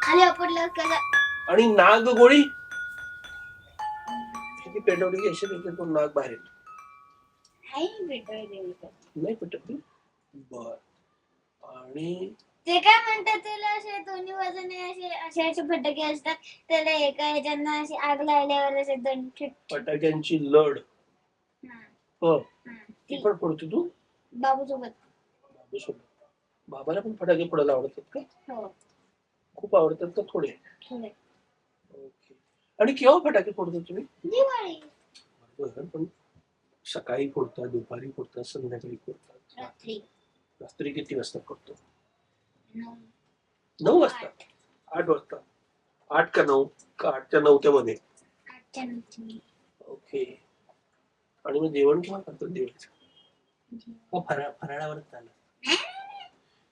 खाली आपडलं आणि नाग गोळी किती पेटवली अशी तो नाग बाहेर येतो. नाही पेटवली. बर. आणि ते काय म्हणतात त्याला असे दोन्ही बाजूने असे असे असे फटाके असतात त्याला एका ह्याच्यानं अशी आग लावल्यावर असे दोन फटाक्यांची लढ. हो ती पण फोडतो तू बाबूसोबत. बाबाला पण फटाके फोडायला आवडतात का? हो. खूप आवडतात का? थोडे. ओके. आणि केव्हा फटाके फोडतो तुम्ही? दिवाळी. पण सकाळी फोडतात, दुपारी फोडतात, संध्याकाळी फोडतात? रात्री किती वाजता फोडतो? 9 वाजता. 8 वाजता. 8 का 9 का 8च्या 9 मध्ये? 8च्या 9. ओके. आणि मग जेवण केव्हा करतो दिवाळीचं? फराळावर चाललं.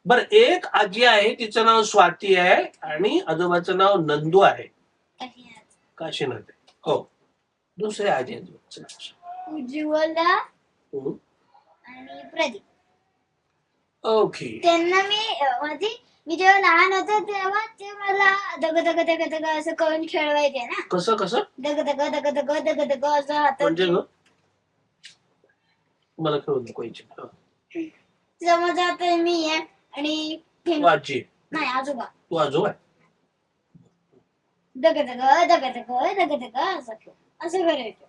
बर. एक आजी आहे तिचं नाव स्वाती आहे आणि आजोबाचं नाव नंदू आहे. काशीनाथ आहे. हो. दुसरे आजी आजोबाचं नाव उज्ज्वला आणि प्रदीप. ओके. त्यांना मी जेव्हा लहान होतो तेव्हा ते मला दग दग दग दग असं करून खेळवायचे ना. कसं कसं? दग दग दग दग दग दग असं हातात. म्हणजे मला खेळून दाखवायचे. समज आता मी आहे आणि आजी नाही आजोबा. तू आजोबा? दग दग दग दग दग दग असं करायचं.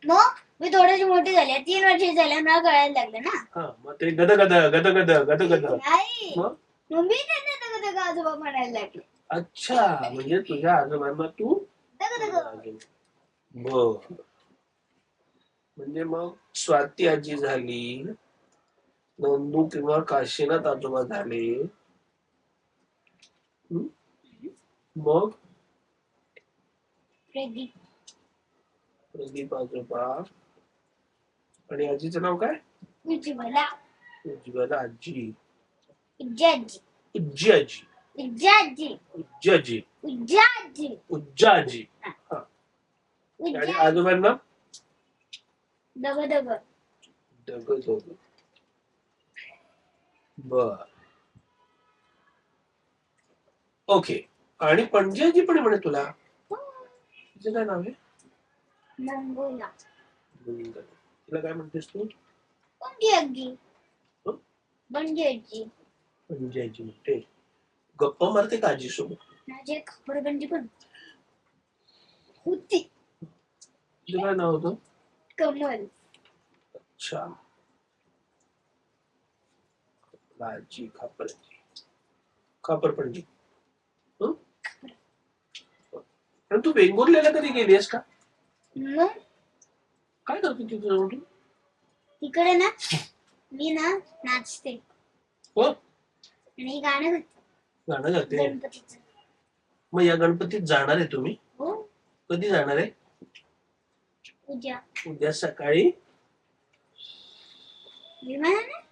मग मी थोडीशी मोठी झाली 3 वर्षाची झाली मला कळायला लागलं ना. मग ते गद गद गद गद गद गद नाही. मग मी त्यांना दग दग आजोबा म्हणायला लागले. अच्छा. म्हणजे तुझ्या आजोबांना तू दग दग. बर. म्हणजे मग स्वाती आजी झाली, नंदू किंवा काशीनाथ आजोबा झाले, मग प्रदीप आजोबा आणि आजीचं नाव काय? उज्ज्वला. उज्ज्वला आजी. उज्जी आजी. उज्जी आजी. उज्जी आजी. उज्जी आजी. उज्जा आजी. उज्जा आजी. आणि आजोबांना दग दग. दग दग. बर. ओके. आणि पणजी पण म्हणे तुला. तिचं काय नाव आहे? मंगोला. तिला काय म्हणतेस तू? पणजी आजी. पणजी आजी. पणजी आजी म्हणते. गप्पा मारते का आजी सोबत? माझी खबरबंदी पण होती. तिचं काय नाव होतं? कमल. अच्छा. आजी खापर पणजी. पण तू वेंगुर्ल्याला कधी गेलीस का? काय करतो तिथे? तिकडे ना मी नाचते. हो. आणि गाणं गाते. गणपतीचं. मग या गणपतीत जाणार आहे तुम्ही? हो. कधी जाणार आहे? उद्या सकाळी. विमानाने?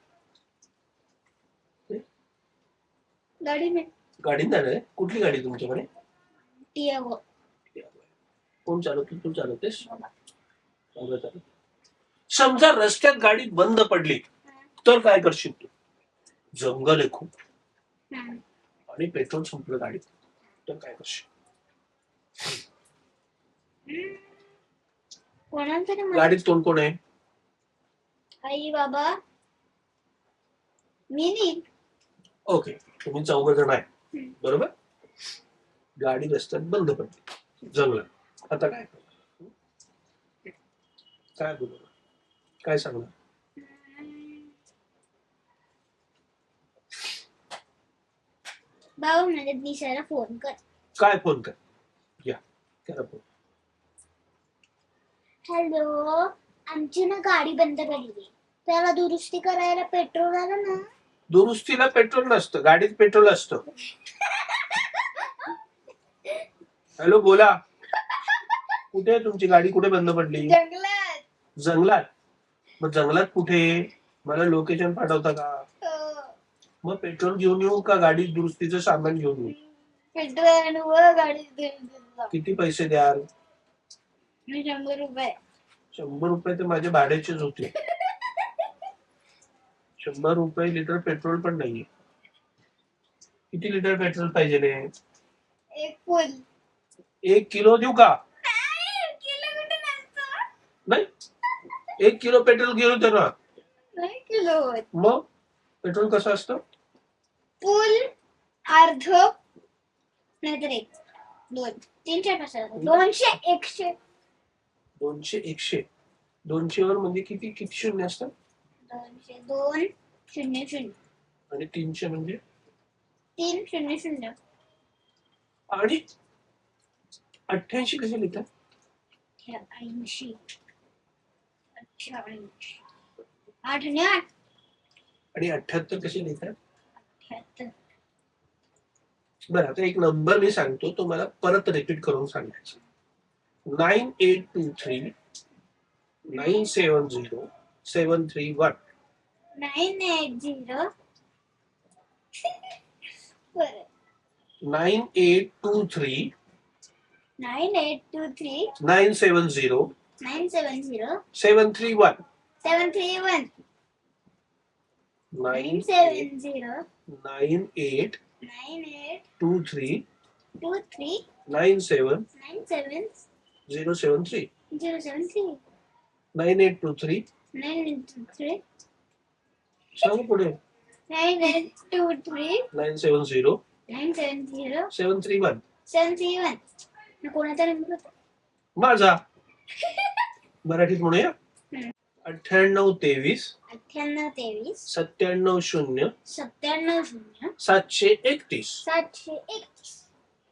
गाडीने जाणार आहे. कुठली गाडी तुमच्याकडे? टियागो. कोण चालवतो? तू चालवतेस? समजा रस्त्यात गाडी बंद पडली तर काय करशील तू? जंगल आहे खूप आणि पेट्रोल संपलं गाडीत, तर काय करशील? कोणाला तरी गाडीत कोण कोण आहे? आई बाबा मी नाही. ओके, तुम्ही 4 जण आहे, बरोबर. गाडी रस्त्यात बंद पडली जंगलात, आता काय करणार? काय बोलणार, काय सांगणार? बाबा म्हणजे निशाला फोन कर. काय फोन कर, या करा फोन. हॅलो, आमची ना गाडी बंद पडली, त्याला दुरुस्ती करायला पेट्रोल आलं ना. दुरुस्तीला पेट्रोल नसतं, गाडीत पेट्रोल असतं. हॅलो, बोला. कुठे आहे तुमची गाडी, कुठे बंद पडली? जंगलात. जंगलात? मग जंगलात कुठे? मला लोकेशन पाठवता का? मग पेट्रोल घेऊन येऊ का गाडी दुरुस्तीचं सामान घेऊन येऊ? पेट्रोल व गाडी. किती पैसे द्याल? 100 रुपये. 100 रुपये तर माझ्या भाड्याचेच होते. 100 रुपये लिटर पेट्रोल पण नाहीये. किती लिटर पेट्रोल पाहिजे रे? एक फुल. 1 किलो देऊ का? नाही, 1 किलो पेट्रोल घेऊन तर ना. नाही किलो. मग पेट्रोल कसं असतं? फुल, अर्ध, नाहीतर 1, 2, 3, 4, 5, 200, 100. 200, 100. 200 वर म्हणजे किती किती शून्य असतात? 200, 2, 0, 0. आणि 300 म्हणजे 3, 0, 0. आणि 88 कसे लिहितात? 80, 88, 8 आणि 8. आणि 78 कसे लिहितात? 78. बरं, आता एक नंबर मी सांगतो, तो मला परत रिपीट करून सांगायचा. 9823 970 731. 980. बरं. 9823 9823 970 970 731. 731 970 98 98 23 23 97 97 073. 073 9823 923 सांग पुढे. 9823 970 970 731. 731. कोणाचा नंबर होता? माझा. मराठीत म्हणूया. 9823 9823 97 97 731. 731.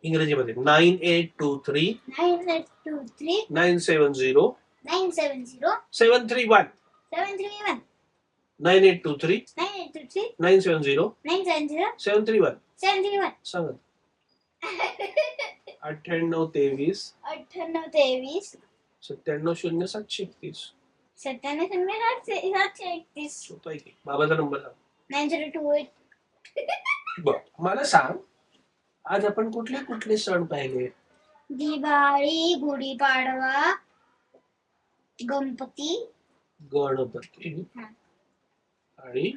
इंग्रजीमध्ये 9823 9823 970 970 731. 731 9823 9823 970 970 731. 731. सांगा. 9823 9823 97 731. 97 सोपं आहे की. बाबाचा नंबर सांग. 9028. बर, मला सांग, आज आपण कुठले कुठले सण पाहिले? दिवाळी, गुढीपाडवा, गणपती, गणपती हा. आणि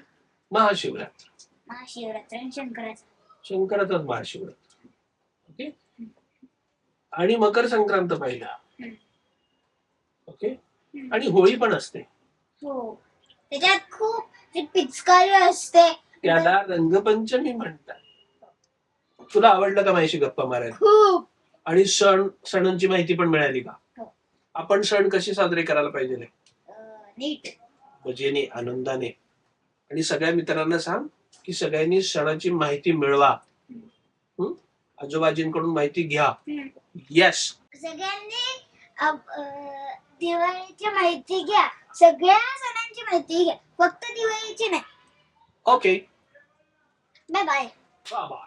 महाशिवरात्री. महाशिवरात्र आणि शंकराचा. शंकराचाच महाशिवरात्री. ओके. आणि मकर संक्रांत पाहिला. ओके. आणि होळी पण असते. हो, त्याच्यात खूप पिचकारी असते, त्याला रंगपंचमी म्हणतात. तुला आवडलं का माझ्याशी गप्पा मारायला? खूप. आणि सणांची माहिती पण मिळाली का? हो. आपण सण कसे साजरे करायला पाहिजे? नीट, मजेने, आनंदाने. आणि सगळ्या मित्रांना सांग की सगळ्यांनी सणाची माहिती मिळवा. आजूबाजूंकडून माहिती घ्या. येस. सगळ्यांनी दिवाळीची माहिती घ्या, सगळ्या सणांची माहिती घ्या, फक्त दिवाळीची नाही. Okay, bye bye. Bye bye.